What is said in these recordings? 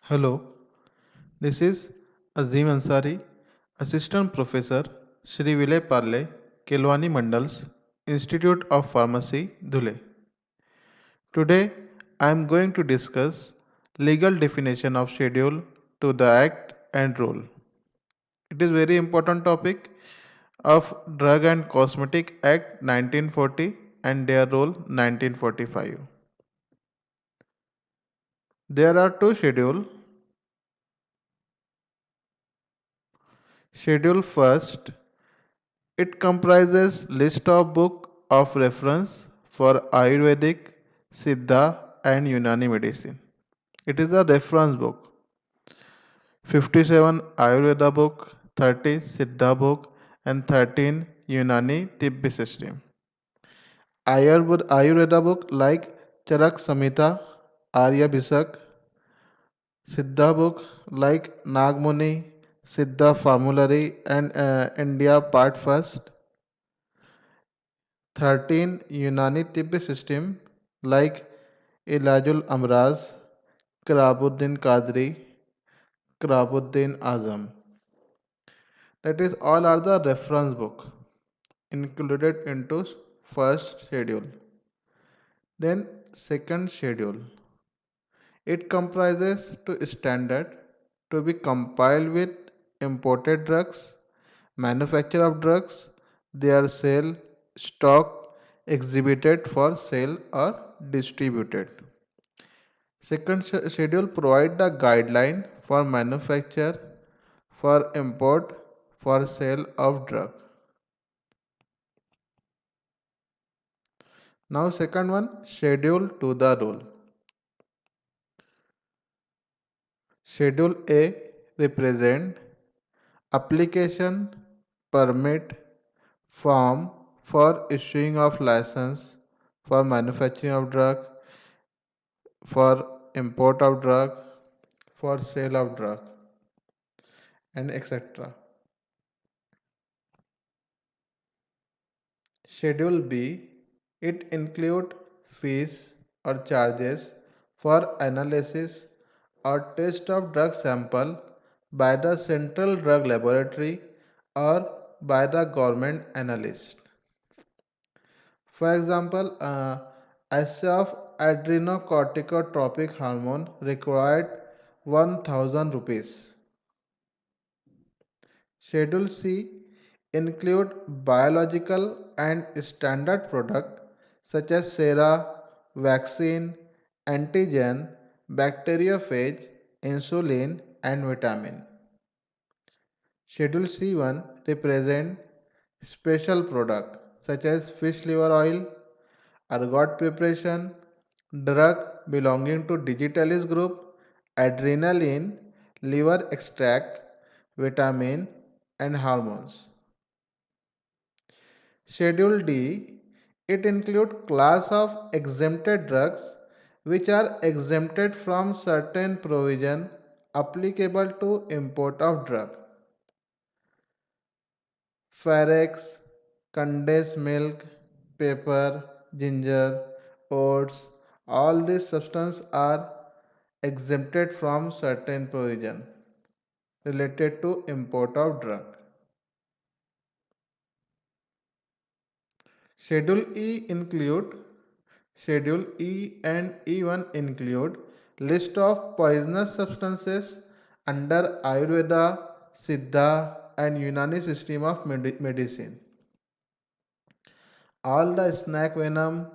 Hello, this is Azim Ansari, Assistant Professor, Shri Vilay Parle, Kelwani Mandals, Institute of Pharmacy, Dhule. Today, I am going to discuss legal definition of schedule to the act and rule. It is very important topic of Drug and Cosmetic Act 1940 and their role 1945. There are two schedules. Schedule first, it comprises list of book of reference for Ayurvedic, Siddha and Unani medicine. It is a reference book. 57 Ayurveda book, 30 Siddha book and 13 Unani Tibbi system. Ayurveda book like Charak Samhita, Arya Bhisak, Siddha book like Nagmuni, Siddha Formulary and India Part First. 13 Unani Tibbi system like Ilajul Amraz, Karabuddin Qadri, Karabuddin Azam. That is all are the reference book included into first schedule. Then second schedule. It comprises to standard to be compiled with imported drugs, manufacture of drugs, their sale, stock, exhibited for sale or distributed. Second schedule provide the guideline for manufacture, for import, for sale of drug. Now second one, schedule to the rule. Schedule A represent application, permit, form for issuing of license for manufacturing of drug, for import of drug, for sale of drug and etc. Schedule B, it include fees or charges for analysis or test of drug sample by the Central Drug Laboratory or by the government analyst. For example, assay of adrenocorticotropic hormone required 1000 rupees. Schedule C include biological and standard product such as sera, vaccine, antigen, bacteriophage, insulin and vitamin. Schedule C1 represent special product such as fish liver oil, ergot preparation, drug belonging to digitalis group, adrenaline, liver extract, vitamin and hormones. Schedule D, it includes class of exempted drugs which are exempted from certain provision applicable to import of drug. Pharex, condensed milk, pepper, ginger, oats, all these substances are exempted from certain provision related to import of drug. Schedule E include Schedule E and E1 include list of poisonous substances under Ayurveda, Siddha and Unani system of medicine. All the snake venom,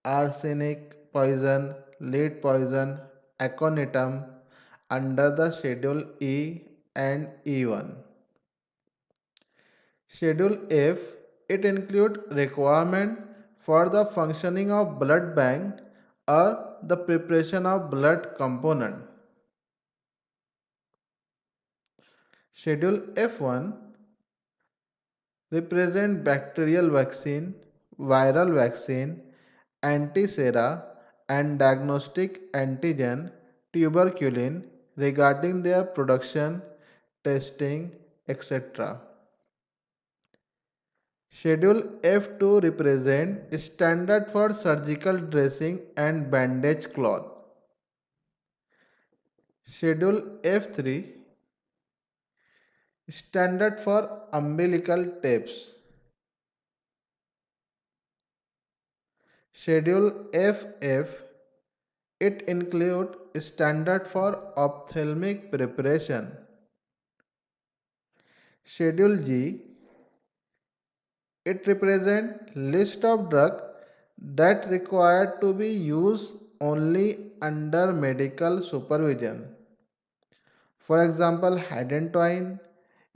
arsenic poison, lead poison, aconitum under the Schedule E and E1. Schedule F, it includes requirement for the functioning of blood bank or the preparation of blood component. Schedule F1 represent bacterial vaccine, viral vaccine, anti-sera and diagnostic antigen tuberculin regarding their production, testing, etc. Schedule F2 represent standard for surgical dressing and bandage cloth. Schedule F3, standard for umbilical tapes. Schedule FF, it include standard for ophthalmic preparation. Schedule G, it represent list of drug that required to be used only under medical supervision. For example, hydantoin,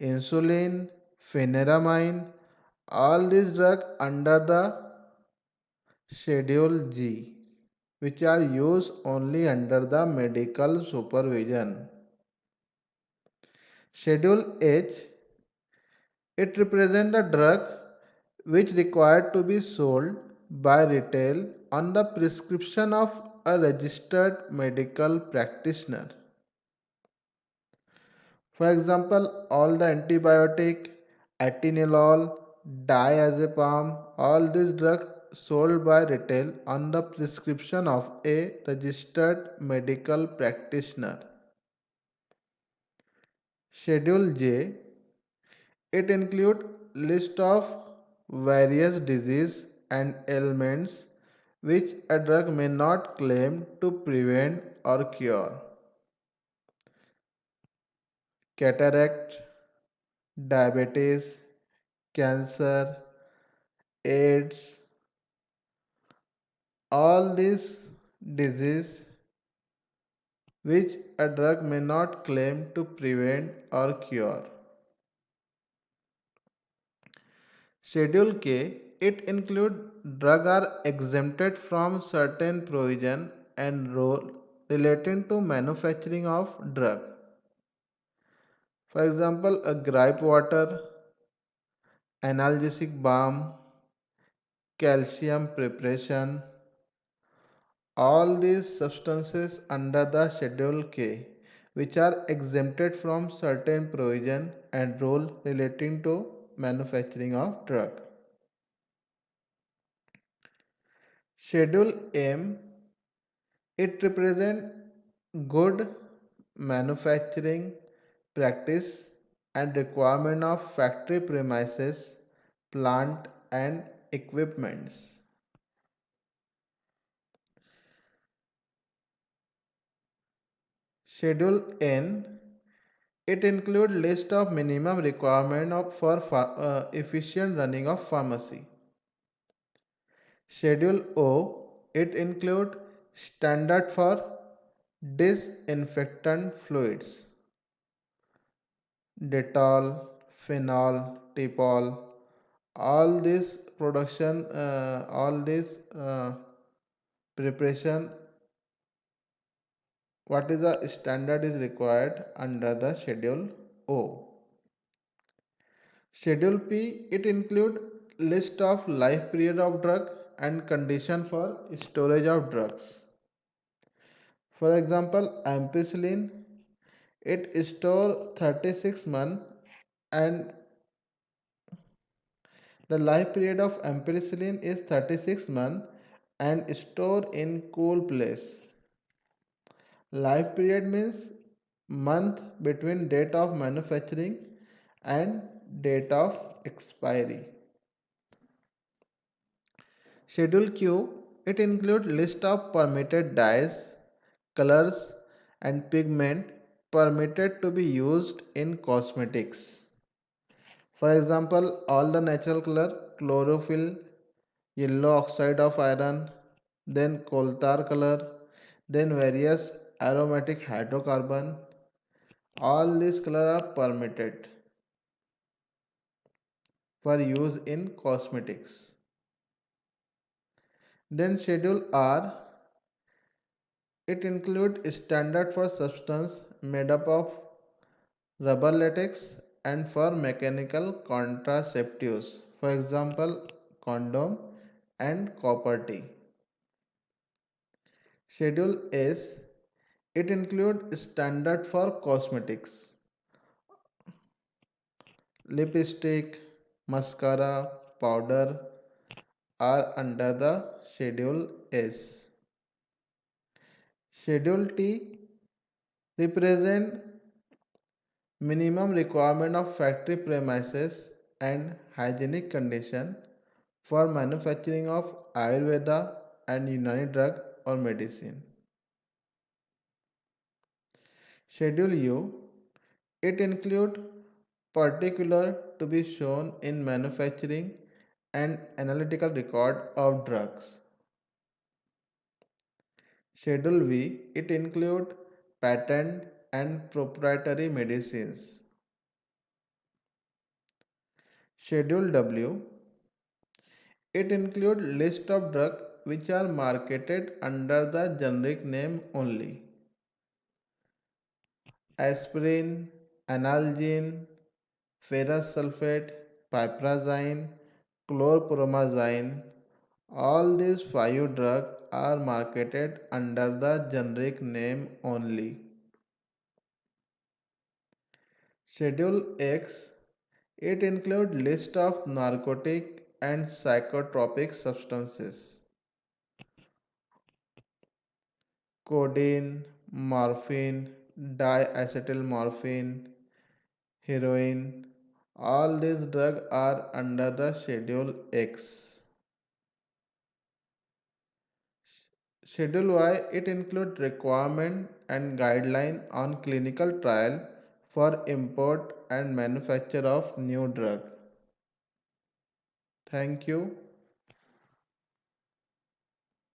insulin, pheneramine, all these drugs under the Schedule G, which are used only under the medical supervision. Schedule H, it represents the drug which required to be sold by retail on the prescription of a registered medical practitioner. For example, all the antibiotic, atenolol, diazepam, all these drugs sold by retail on the prescription of a registered medical practitioner. Schedule J, it includes list of various diseases and ailments which a drug may not claim to prevent or cure. Cataract, diabetes, cancer, AIDS, all these diseases which a drug may not claim to prevent or cure. Schedule K, it includes drugs are exempted from certain provision and rule relating to manufacturing of drug. For example, a gripe water, analgesic balm, calcium preparation, all these substances under the Schedule K, which are exempted from certain provision and rule relating to manufacturing of drug. Schedule M, it represents good manufacturing practice and requirement of factory premises, plant and equipments. Schedule N, it includes list of minimum requirement for efficient running of pharmacy. Schedule O, it includes standard for disinfectant fluids. Dettol, phenol, Tipol, all this production, all this preparation, what is the standard is required under the Schedule O. Schedule P, it include list of life period of drug and condition for storage of drugs. For example, ampicillin, it store 36 months and the life period of ampicillin is 36 months and store in cool place. Life period means month between date of manufacturing and date of expiry. Schedule Q, it includes list of permitted dyes, colors and pigment permitted to be used in cosmetics. For example, all the natural color, chlorophyll, yellow oxide of iron, then coal tar color, then various aromatic hydrocarbon, all these colors are permitted for use in cosmetics. Then schedule R, it includes standard for substance made up of rubber latex and for mechanical contraceptives, for example, condom and copper T. Schedule S, it includes standard for cosmetics, lipstick, mascara, powder are under the Schedule S. Schedule T, represent minimum requirement of factory premises and hygienic condition for manufacturing of Ayurveda and Unani drug or medicine. Schedule U. It includes particular to be shown in manufacturing and analytical record of drugs. Schedule V. It includes patent and proprietary medicines. Schedule W. It includes list of drugs which are marketed under the generic name only. Aspirin, analgin, ferrous sulfate, piperazine, chlorpromazine. All these five drugs are marketed under the generic name only. Schedule X. It includes list of narcotic and psychotropic substances. Codeine, morphine, diacetylmorphine, heroin. All these drugs are under the Schedule X. Schedule Y, it includes requirement and guideline on clinical trial for import and manufacture of new drug. Thank you.